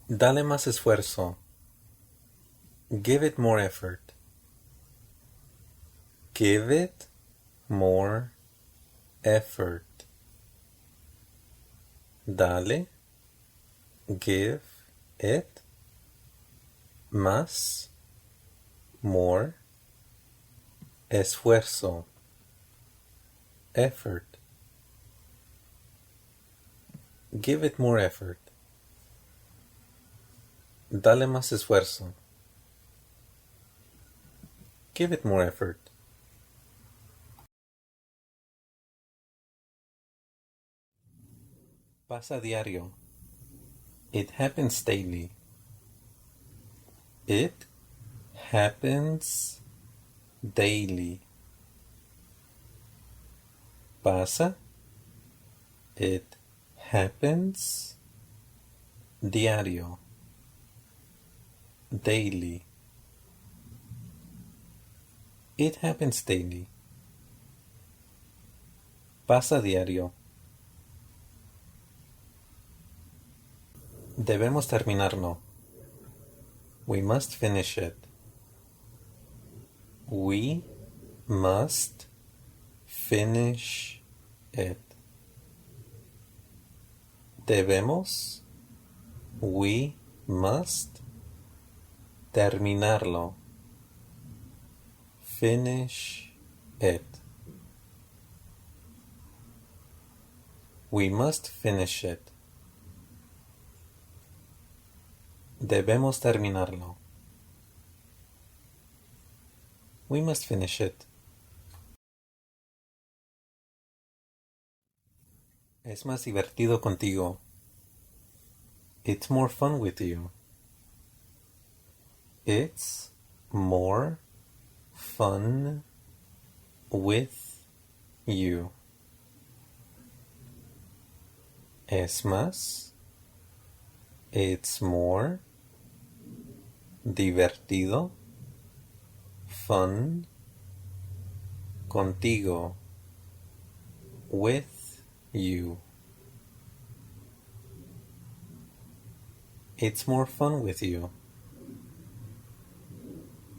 Dale más esfuerzo. Give it more effort. Give it more effort. Dale. Give it. Más. More. Esfuerzo. Effort. Give it more effort. Dale más esfuerzo. Give it more effort. Pasa diario. It happens daily. It happens daily. Pasa. It happens diario. Daily. It happens daily. Pasa diario. Debemos terminarlo. We must finish it. We must finish it. Debemos. We must terminarlo. Finish it. We must finish it. Debemos terminarlo. We must finish it. Es más divertido contigo. It's more fun with you. It's more fun with you. Es más. It's more divertido. Fun contigo. With you. It's more fun with you.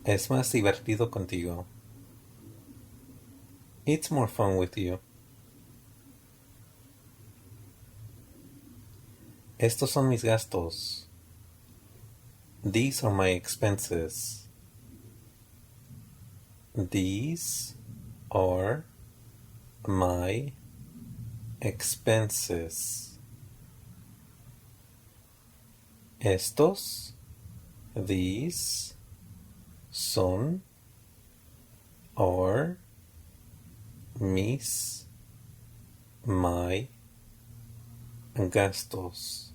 Es más divertido contigo. It's more fun with you. Estos son mis gastos. These are my expenses. These are my expenses. Estos, these, son, are, mis, my, gastos,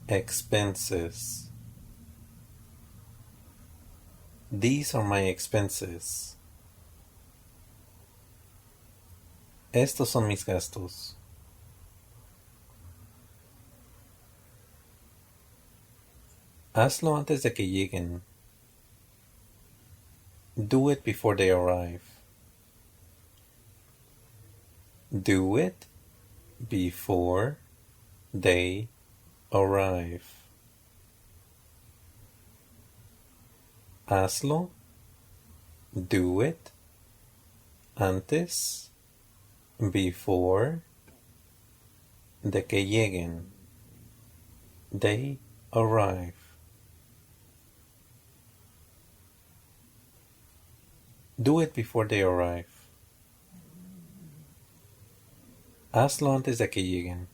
expenses. These are my expenses. Estos son mis gastos. Hazlo antes de que lleguen. Do it before they arrive. Do it before they arrive. Hazlo. Do it. Antes. Before. De que lleguen. They arrive. Do it before they arrive. Hazlo antes de que lleguen.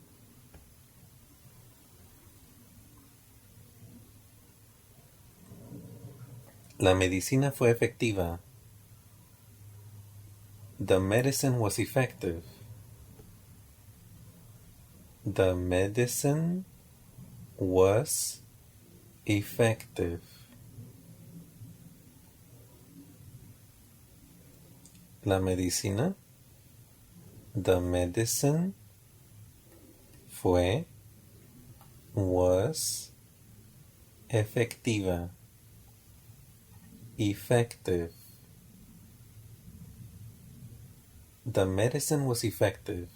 La medicina fue efectiva. The medicine was effective. The medicine was effective. La medicina. The medicine fue, was, efectiva. Effective. The medicine was effective.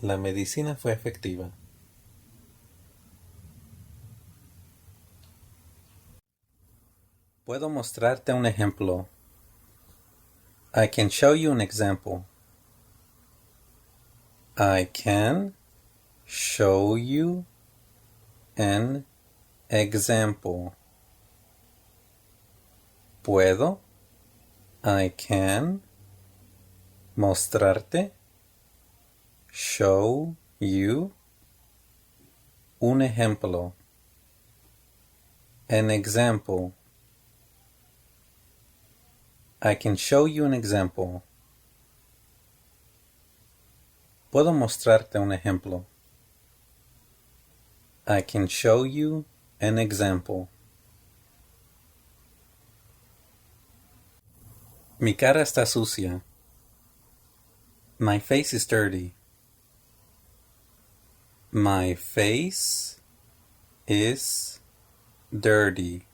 La medicina fue efectiva. Puedo mostrarte un ejemplo. I can show you an example. I can show you an example. Puedo. I can mostrarte. Show you un ejemplo. An example. I can show you an example. Puedo mostrarte un ejemplo. I can show you an example. Mi cara está sucia. My face is dirty. My face is dirty.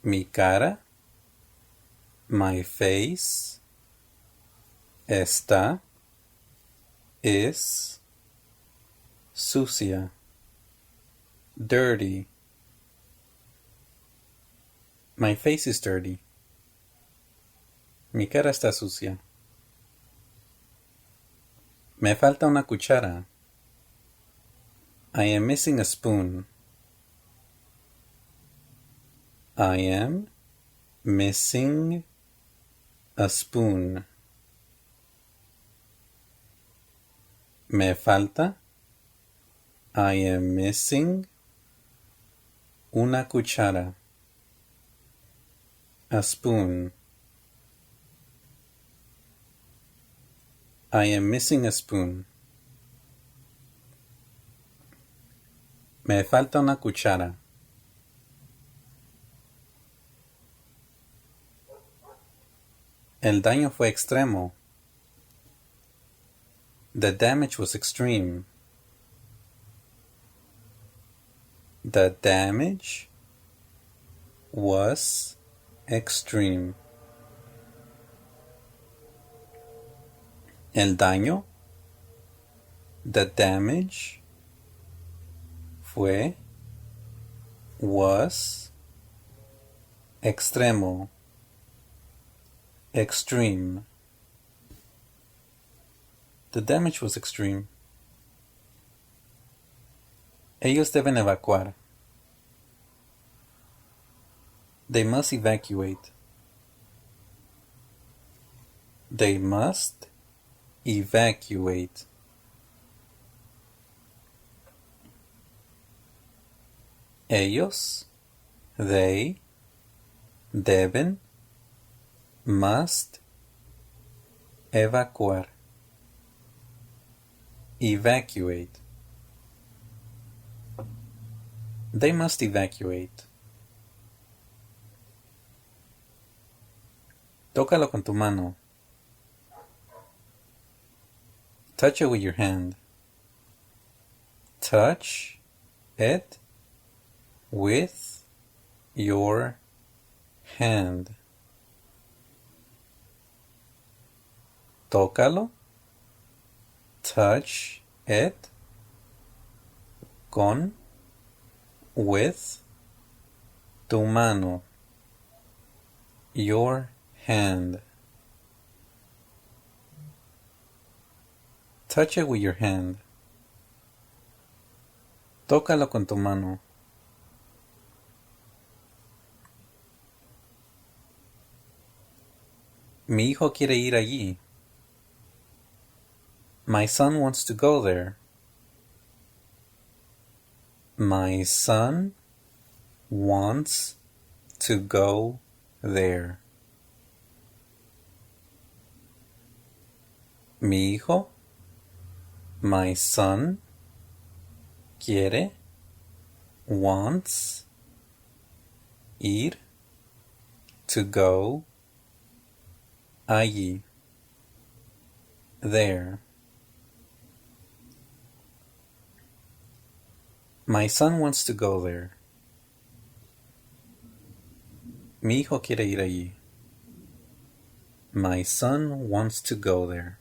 Mi cara, my face, está, es, sucia, dirty. My face is dirty. Mi cara está sucia. Me falta una cuchara. I am missing a spoon. I am missing a spoon. Me falta. I am missing una cuchara. A spoon. I am missing a spoon. Me falta una cuchara. El daño fue extremo. The damage was extreme. The damage was extreme. El daño. The damage fue, was, extremo, extreme. The damage was extreme. Ellos deben evacuar. They must evacuate. They must evacuate. Ellos, they, deben, must, evacuar. Evacuate. They must evacuate. Tócalo con tu mano. Touch it with your hand. Touch it with your hand. Tócalo. Touch it. Con. With. Tu mano. Your hand. Touch it with your hand. Tócalo con tu mano. Mi hijo quiere ir allí. My son wants to go there. My son wants to go there. Mi hijo, my son, quiere, wants, ir, to go, allí, there. My son wants to go there. Mi hijo quiere ir allí. My son wants to go there.